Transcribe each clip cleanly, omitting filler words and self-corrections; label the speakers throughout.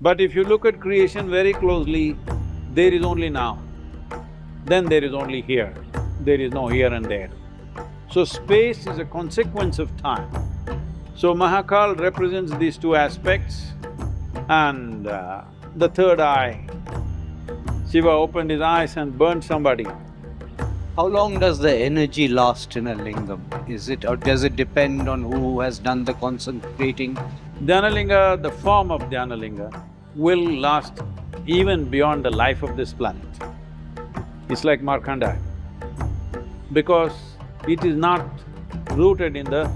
Speaker 1: But if you look at creation very closely, there is only now, then there is only here, there is no here and there. So space is a consequence of time. So Mahakal represents these two aspects and the third eye, Shiva opened his eyes and burned somebody.
Speaker 2: How long does the energy last in a lingam? Is it, or does it depend on who has done the concentrating?
Speaker 1: Dhyanalinga, the form of Dhyanalinga will last even beyond the life of this planet. It's like Markandeya, because it is not rooted in the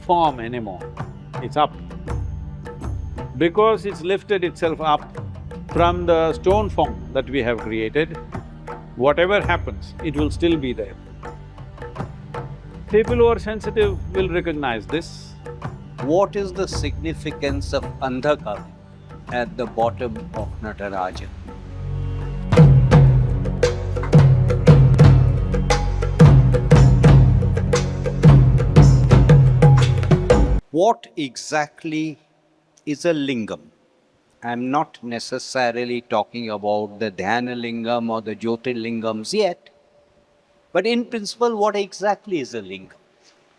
Speaker 1: form anymore, it's up. Because it's lifted itself up from the stone form that we have created, whatever happens, it will still be there. People who are sensitive will recognize this.
Speaker 2: What is the significance of Andhakar at the bottom of Nataraja? What exactly is a lingam? I'm not necessarily talking about the Dhyanalingam or the Jyothirlingams yet, but in principle, what exactly is a lingam?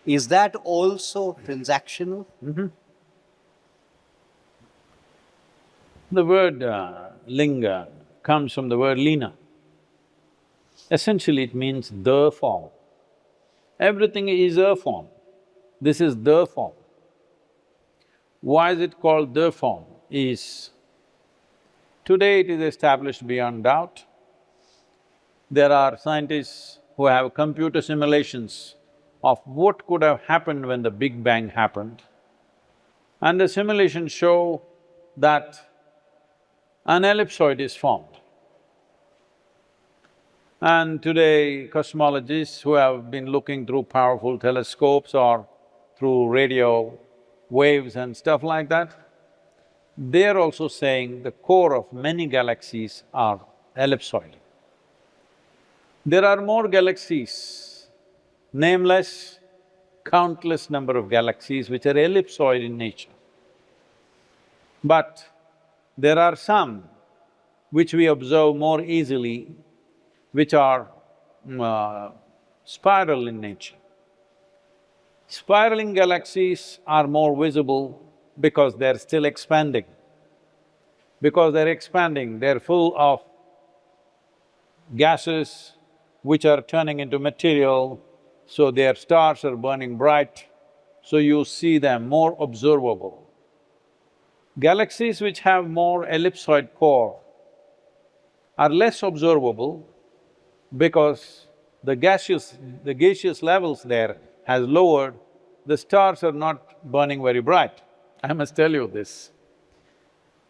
Speaker 2: Is that also transactional?
Speaker 1: The word linga comes from the word lina. Essentially, it means the form. Everything is a form. This is the form. Why is it called the form? Today it is established beyond doubt. There are scientists who have computer simulations of what could have happened when the Big Bang happened. And the simulations show that an ellipsoid is formed. And today, cosmologists who have been looking through powerful telescopes or through radio waves and stuff like that, they're also saying the core of many galaxies are ellipsoid. There are more galaxies, nameless, countless number of galaxies which are ellipsoid in nature. But there are some which we observe more easily, which are spiral in nature. Spiraling galaxies are more visible because they're still expanding. Because they're expanding, they're full of gases which are turning into material, so their stars are burning bright, so you see them more observable. Galaxies which have more ellipsoid core are less observable because the gaseous levels there has lowered, the stars are not burning very bright. I must tell you this.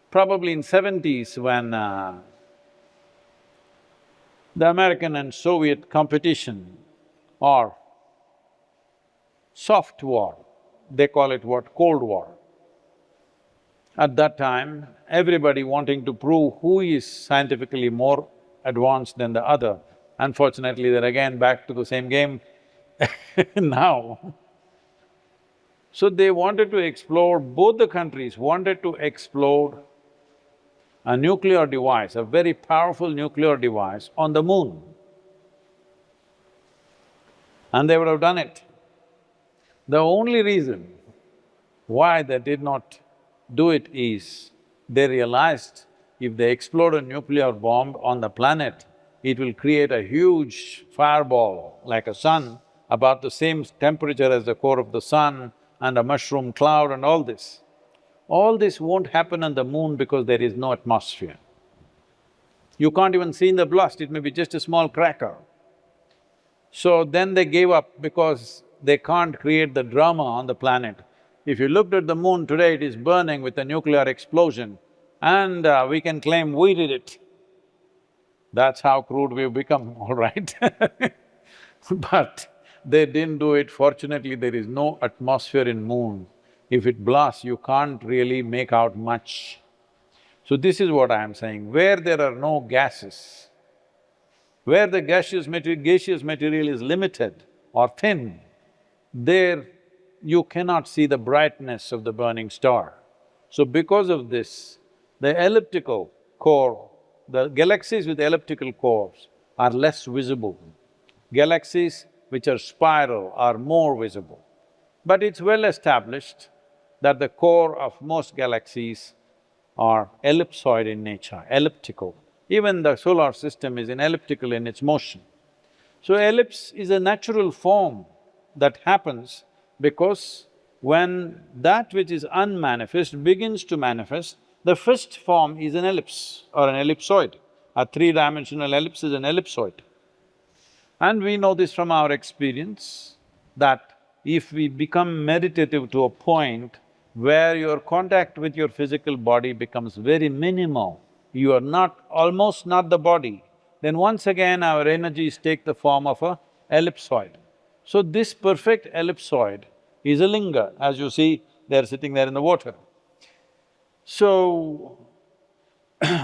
Speaker 1: Probably in 70s when the American and Soviet competition or soft war, they call it what, Cold War. At that time, everybody wanting to prove who is scientifically more advanced than the other. Unfortunately, they're again back to the same game now. So they wanted to explore, both the countries wanted to explore a nuclear device, a very powerful nuclear device on the moon. And they would have done it. The only reason why they did not do it is they realized if they explode a nuclear bomb on the planet, it will create a huge fireball like a sun, about the same temperature as the core of the sun, and a mushroom cloud and all this. All this won't happen on the moon because there is no atmosphere. You can't even see in the blast, it may be just a small cracker. So then they gave up because they can't create the drama on the planet. If you looked at the moon today, it is burning with a nuclear explosion and we can claim we did it. That's how crude we've become, all right But they didn't do it. Fortunately, there is no atmosphere in moon. If it blasts, you can't really make out much. So this is what I am saying, where there are no gases, where the gaseous material is limited or thin, there you cannot see the brightness of the burning star. So because of this, The elliptical core, the galaxies with elliptical cores are less visible. Galaxies which are spiral are more visible. But it's well established that the core of most galaxies are ellipsoid in nature, elliptical. Even the solar system is elliptical in its motion. So ellipse is a natural form that happens because when that which is unmanifest begins to manifest, the first form is an ellipse or an ellipsoid. A three-dimensional ellipse is an ellipsoid. And we know this from our experience, that if we become meditative to a point where your contact with your physical body becomes very minimal, you are almost not the body, then once again our energies take the form of a ellipsoid. So this perfect ellipsoid is a linga, as you see, they're sitting there in the water. So,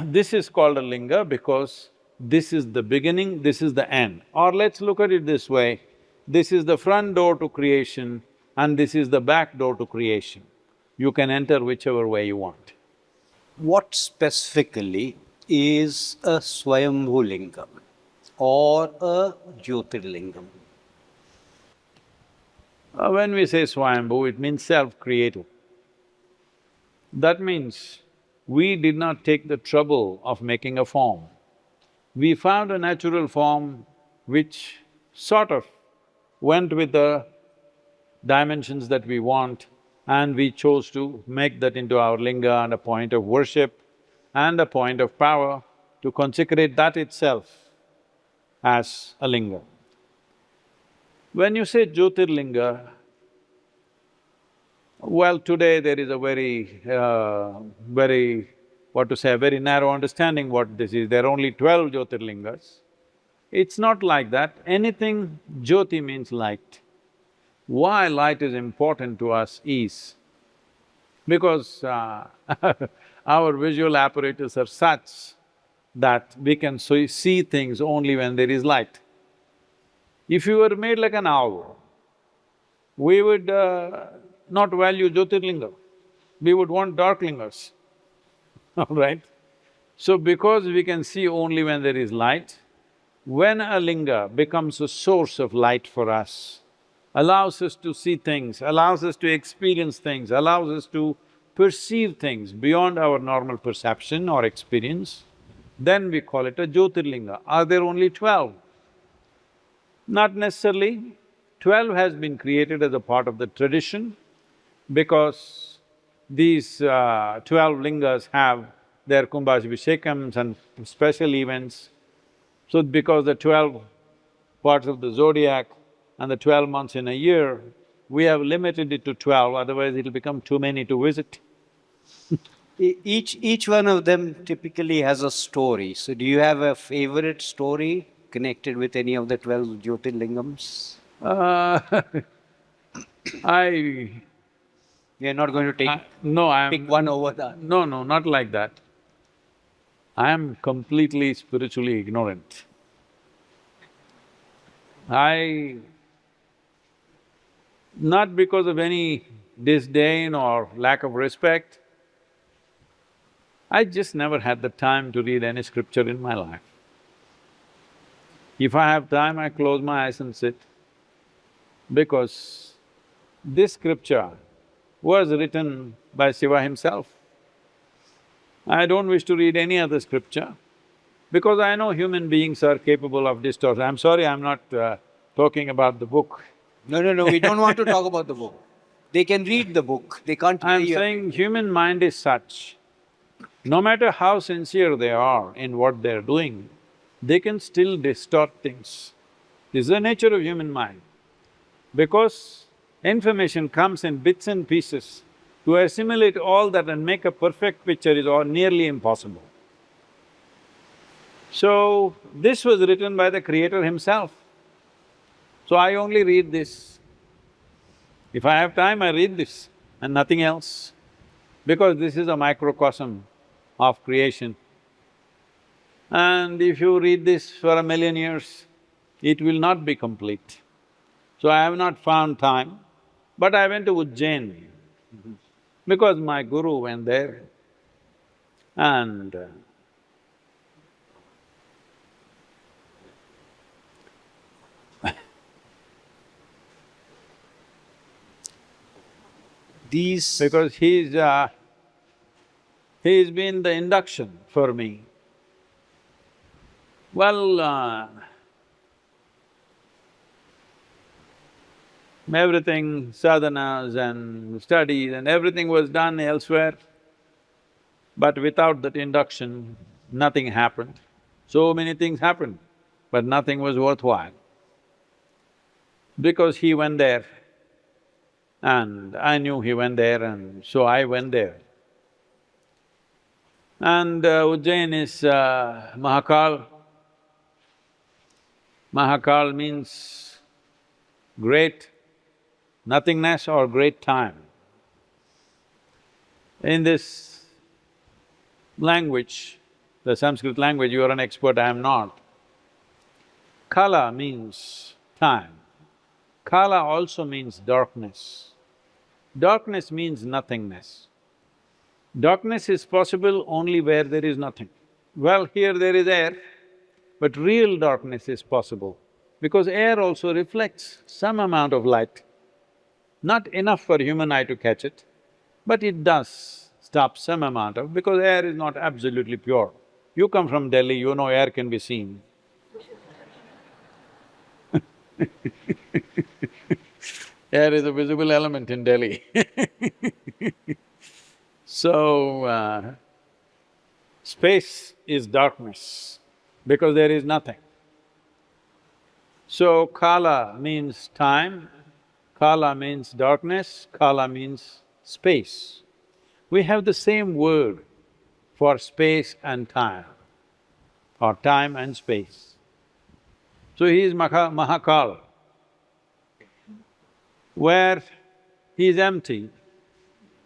Speaker 1: this is called a linga because this is the beginning, this is the end. Or let's look at it this way, this is the front door to creation and this is the back door to creation. You can enter whichever way you want.
Speaker 2: What specifically is a Swayambhu Lingam or a Jyotirlingam?
Speaker 1: When we say Swayambhu, it means self-created. That means we did not take the trouble of making a form. We found a natural form which sort of went with the dimensions that we want, and we chose to make that into our linga and a point of worship and a point of power to consecrate that itself as a linga. When you say Jyothirlinga, well, today there is a very very narrow understanding what this is. There are only 12 Jyotirlingas. It's not like that. Anything… Jyoti means light. Why light is important to us is because our visual apparatus are such that we can see things only when there is light. If you were made like an owl, we would not value Jyotirlinga, we would want dark lingas, all right? So because we can see only when there is light, when a linga becomes a source of light for us, allows us to see things, allows us to experience things, allows us to perceive things beyond our normal perception or experience, then we call it a Jyotirlinga. Are there only 12? Not necessarily. 12 has been created as a part of the tradition because these 12 lingas have their Kumbhabhishekams and special events. So because the 12 parts of the zodiac and the 12 months in a year, we have limited it to 12, otherwise it'll become too many to visit.
Speaker 2: Each one of them typically has a story. So do you have a favorite story connected with any of the 12 Jyotirlingams? We are not going to pick one over the…
Speaker 1: No, not like that. I am completely spiritually ignorant. Not because of any disdain or lack of respect, I just never had the time to read any scripture in my life. If I have time, I close my eyes and sit, because this scripture was written by Shiva himself. I don't wish to read any other scripture because I know human beings are capable of distortion. I'm sorry, I'm not talking about the book.
Speaker 2: No, we don't want to talk about the book. They can read the book, they can't hear
Speaker 1: I'm
Speaker 2: you.
Speaker 1: saying human mind is such, no matter how sincere they are in what they're doing, they can still distort things. This is the nature of human mind. Because information comes in bits and pieces, to assimilate all that and make a perfect picture is nearly impossible. So, this was written by the Creator himself. So I only read this. If I have time, I read this and nothing else, because this is a microcosm of creation. And if you read this for 1,000,000 years, it will not be complete. So I have not found time, but I went to Ujjain because my guru went there. And
Speaker 2: These…
Speaker 1: because he's been the induction for me. Well, everything, sadhanas and studies and everything was done elsewhere, but without that induction, nothing happened. So many things happened, but nothing was worthwhile. Because he went there, and I knew he went there, and so I went there. And Ujjain is Mahakal. Mahakal means great nothingness or great time. In this language, the Sanskrit language, you are an expert, I am not. Kala means time. Kala also means darkness. Darkness means nothingness. Darkness is possible only where there is nothing. Well, here there is air, but real darkness is possible because air also reflects some amount of light. Not enough for human eye to catch it, but it does stop some amount of… because air is not absolutely pure. You come from Delhi, you know air can be seen. Air is a visible element in Delhi. So, space is darkness because there is nothing. So, kala means time, kala means darkness, kala means space. We have the same word for space and time, or time and space. So he is Mahakal. Where he is empty,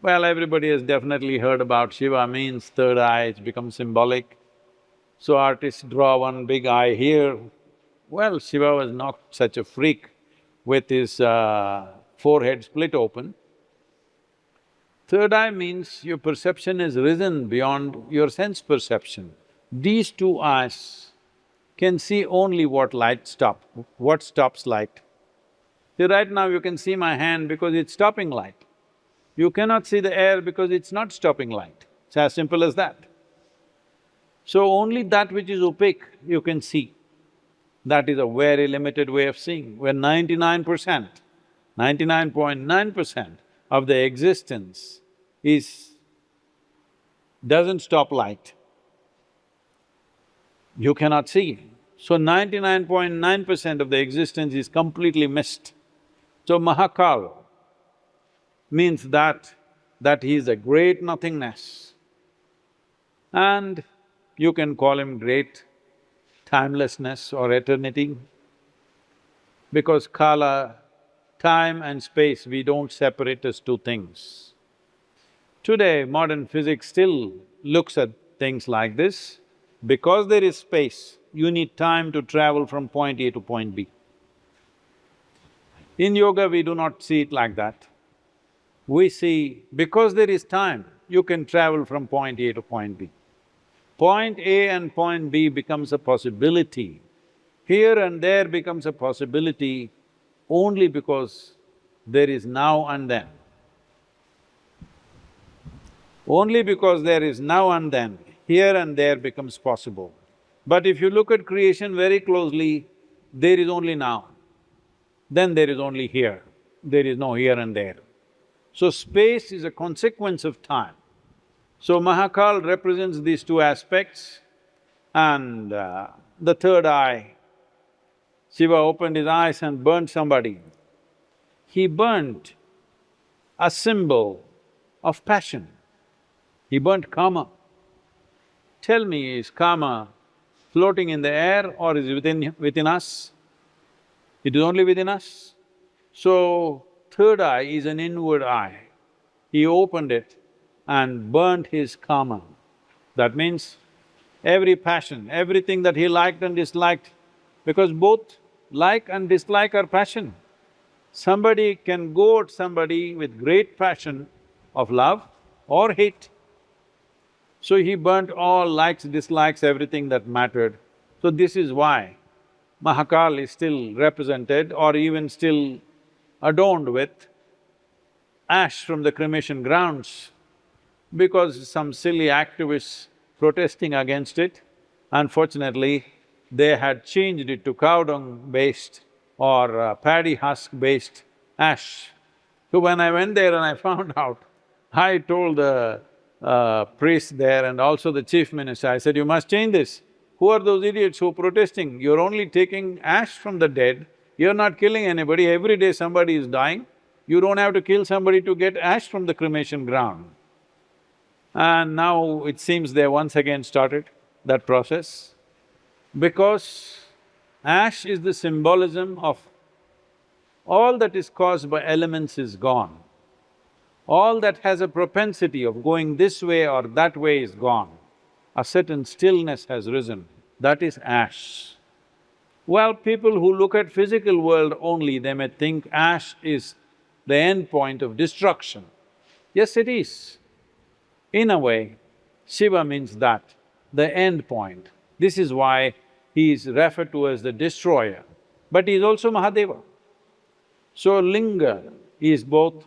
Speaker 1: well, everybody has definitely heard about Shiva means third eye, it's become symbolic. So artists draw one big eye here. Well, Shiva was not such a freak with his forehead split open. Third eye means your perception has risen beyond your sense perception. These two eyes can see only what stops light. See, right now you can see my hand because it's stopping light. You cannot see the air because it's not stopping light. It's as simple as that. So only that which is opaque you can see. That is a very limited way of seeing, where 99%, 99.9% of the existence doesn't stop light. You cannot see. So 99.9% of the existence is completely missed. So Mahakal means that he is a great nothingness. And you can call him great timelessness or eternity, because kala, time and space, we don't separate as two things. Today, modern physics still looks at things like this. Because there is space, you need time to travel from point A to point B. In yoga, we do not see it like that. We see, because there is time, you can travel from point A to point B. Point A and point B becomes a possibility. Here and there becomes a possibility only because there is now and then. Only because there is now and then, here and there becomes possible. But if you look at creation very closely, there is only now. Then there is only here, there is no here and there. So space is a consequence of time. So Mahakal represents these two aspects, and the third eye, Shiva opened his eyes and burnt somebody. He burnt a symbol of passion. He burnt kama. Tell me, is kama floating in the air or is it within us? It is only within us. So, third eye is an inward eye. He opened it and burnt his kama. That means every passion, everything that he liked and disliked, because both like and dislike are passion. Somebody can go at somebody with great passion of love or hate. So he burnt all likes, dislikes, everything that mattered. So this is why Mahakal is still represented or even still adorned with ash from the cremation grounds, because some silly activists protesting against it, unfortunately, they had changed it to cow dung-based or paddy husk-based ash. So when I went there and I found out, I told the priest there and also the chief minister, I said, you must change this. Who are those idiots who are protesting? You're only taking ash from the dead, you're not killing anybody, every day somebody is dying. You don't have to kill somebody to get ash from the cremation ground. And now it seems they once again started that process, because ash is the symbolism of all that is caused by elements is gone. All that has a propensity of going this way or that way is gone. A certain stillness has risen, that is ash. Well, people who look at physical world only, they may think ash is the end point of destruction. Yes, it is. In a way, Shiva means that, the end point. This is why he is referred to as the destroyer, but he is also Mahadeva. So Linga is both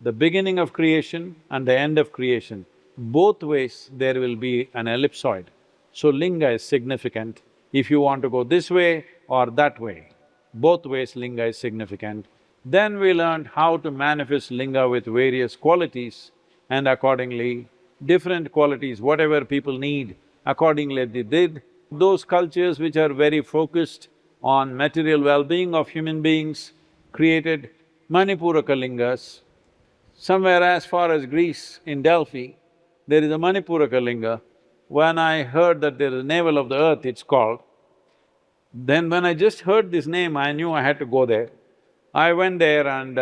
Speaker 1: the beginning of creation and the end of creation. Both ways there will be an ellipsoid. So Linga is significant. If you want to go this way or that way, both ways Linga is significant. Then we learned how to manifest Linga with various qualities, and accordingly, different qualities, whatever people need, accordingly they did. Those cultures which are very focused on material well-being of human beings created Manipuraka lingas. Somewhere as far as Greece, in Delphi, there is a Manipuraka linga. When I heard that there is a navel of the earth, it's called, then when I just heard this name, I knew I had to go there. I went there and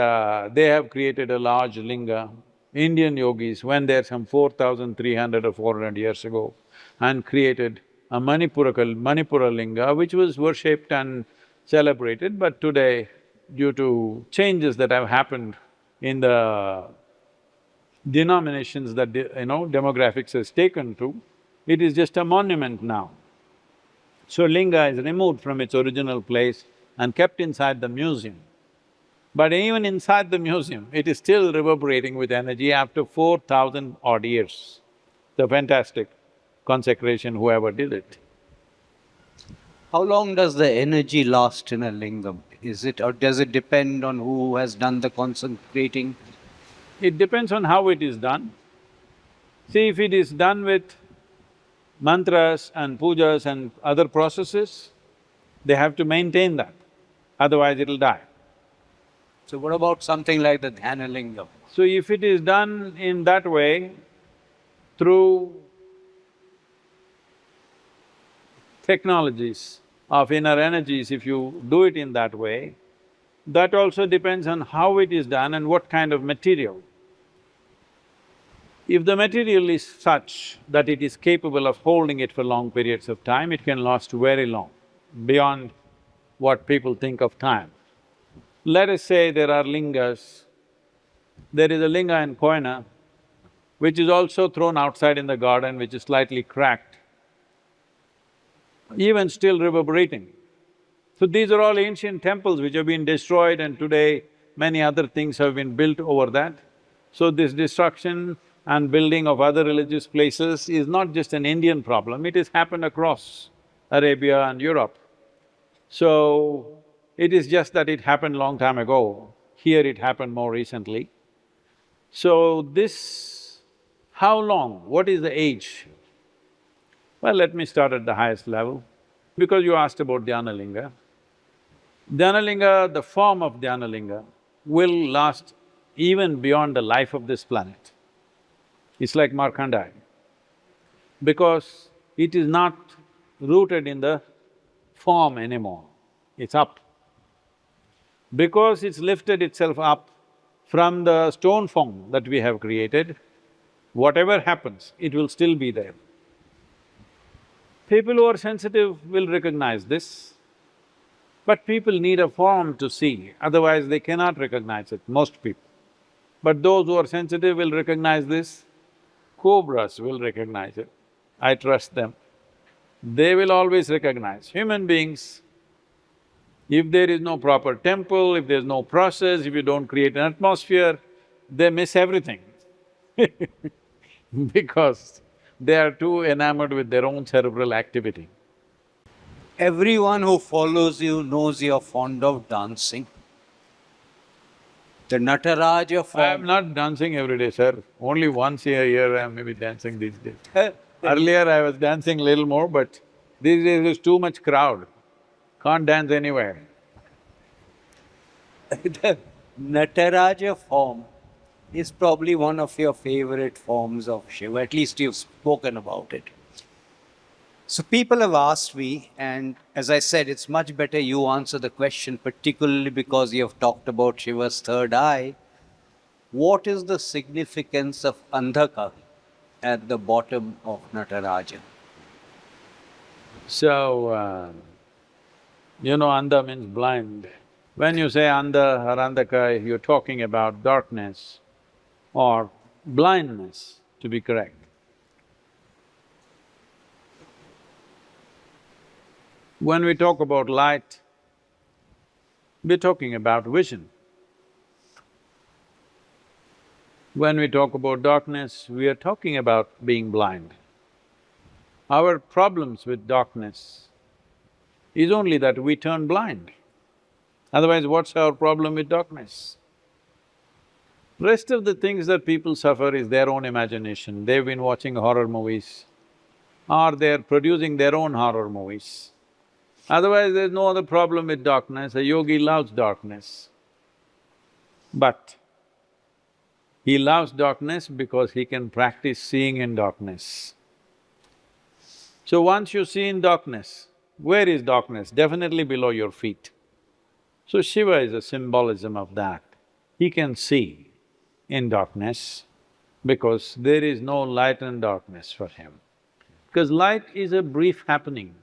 Speaker 1: they have created a large linga. Indian yogis went there some 4,300 or 400 years ago and created a Manipura linga, which was worshipped and celebrated, but today, due to changes that have happened in the denominations that demographics has taken to, it is just a monument now. So linga is removed from its original place and kept inside the museum. But even inside the museum, it is still reverberating with energy after 4,000 odd years. The fantastic consecration, whoever did it.
Speaker 2: How long does the energy last in a lingam? Is it… or does it depend on who has done the consecrating?
Speaker 1: It depends on how it is done. See, if it is done with mantras and pujas and other processes, they have to maintain that, otherwise it'll die.
Speaker 2: So what about something like the Dhyana Lingam?
Speaker 1: So if it is done in that way, through technologies of inner energies, if you do it in that way, that also depends on how it is done and what kind of material. If the material is such that it is capable of holding it for long periods of time, it can last very long, beyond what people think of time. Let us say there are lingas. There is a linga in Koina, which is also thrown outside in the garden, which is slightly cracked, even still reverberating. So these are all ancient temples which have been destroyed, and today many other things have been built over that. So this destruction and building of other religious places is not just an Indian problem, it has happened across Arabia and Europe. So, it is just that it happened long time ago, here it happened more recently. So this… how long? What is the age? Well, let me start at the highest level, because you asked about Dhyanalinga. Dhyanalinga, the form of Dhyanalinga will last even beyond the life of this planet. It's like Markandeya, because it is not rooted in the form anymore, it's up. Because it's lifted itself up from the stone form that we have created, whatever happens, it will still be there. People who are sensitive will recognize this, but people need a form to see, otherwise they cannot recognize it, most people. But those who are sensitive will recognize this. Cobras will recognize it. I trust them. They will always recognize. Human beings, if there is no proper temple, if there's no process, if you don't create an atmosphere, they miss everything because they are too enamored with their own cerebral activity.
Speaker 2: Everyone who follows you knows you're fond of dancing. The Nataraja
Speaker 1: I am
Speaker 2: form.
Speaker 1: not dancing every day, sir. Only once a year I am maybe dancing these days. Earlier I was dancing little more, but these days there's too much crowd. Can't dance anywhere.
Speaker 2: The Nataraja form is probably one of your favorite forms of Shiva, at least you've spoken about it. So people have asked me, and as I said, it's much better you answer the question, particularly because you have talked about Shiva's third eye. What is the significance of Andhaka at the bottom of Nataraja?
Speaker 1: So, Andha means blind. When you say Andha or Andhaka, you're talking about darkness or blindness, to be correct. When we talk about light, we're talking about vision. When we talk about darkness, we are talking about being blind. Our problems with darkness is only that we turn blind. Otherwise, what's our problem with darkness? Rest of the things that people suffer is their own imagination. They've been watching horror movies or they're producing their own horror movies. Otherwise, there's no other problem with darkness. A yogi loves darkness. But he loves darkness because he can practice seeing in darkness. So once you see in darkness, where is darkness? Definitely below your feet. So Shiva is a symbolism of that. He can see in darkness because there is no light and darkness for him. Because light is a brief happening.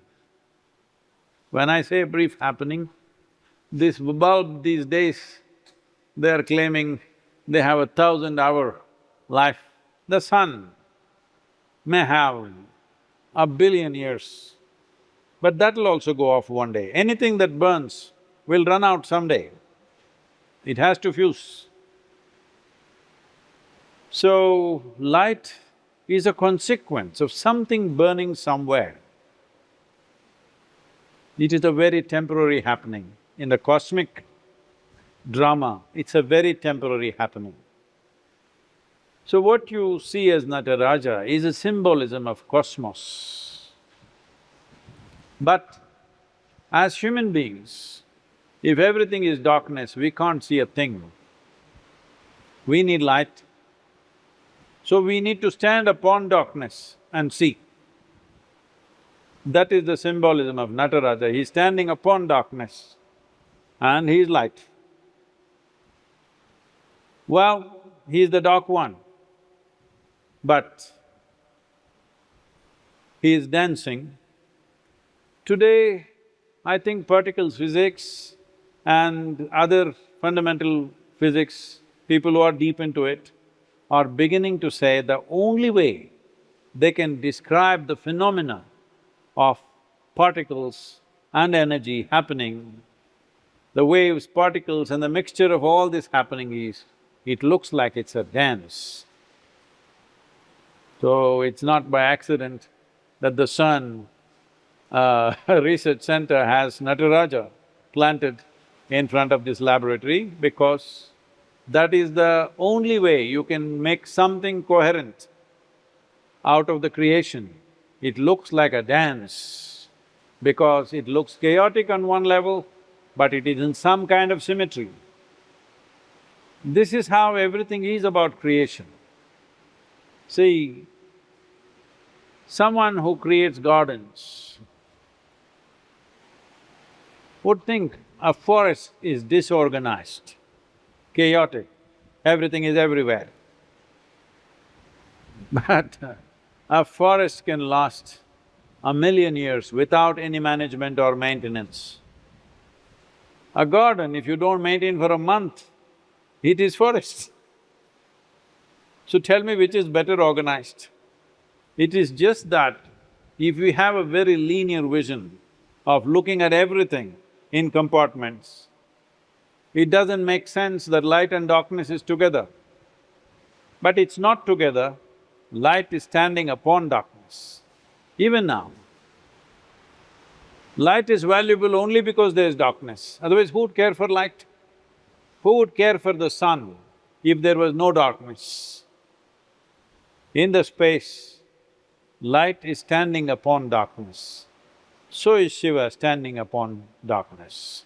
Speaker 1: When I say brief happening, this bulb these days, they are claiming they have a 1,000-hour life. The sun may have 1 billion years, but that'll also go off one day. Anything that burns will run out someday. It has to fuse. So, light is a consequence of something burning somewhere. It is a very temporary happening. In the cosmic drama, it's a very temporary happening. So what you see as Nataraja is a symbolism of cosmos. But as human beings, if everything is darkness, we can't see a thing. We need light. So we need to stand upon darkness and see. That is the symbolism of Nataraja. He's standing upon darkness and he's light. Well, he's the dark one, but he is dancing. Today, I think particles physics and other fundamental physics, people who are deep into it, are beginning to say the only way they can describe the phenomena of particles and energy happening, the waves, particles and the mixture of all this happening is, it looks like it's a dance. So it's not by accident that the sun research center has Nataraja planted in front of this laboratory, because that is the only way you can make something coherent out of the creation. It looks like a dance because it looks chaotic on one level, but it is in some kind of symmetry. This is how everything is about creation. See, someone who creates gardens would think a forest is disorganized, chaotic, everything is everywhere. But a forest can last 1,000,000 years without any management or maintenance. A garden, if you don't maintain for a month, it is forest. So tell me which is better organized? It is just that if we have a very linear vision of looking at everything in compartments, it doesn't make sense that light and darkness is together. But it's not together, light is standing upon darkness. Even now, light is valuable only because there is darkness, otherwise who would care for light? Who would care for the sun if there was no darkness? In the space, light is standing upon darkness. So is Shiva standing upon darkness.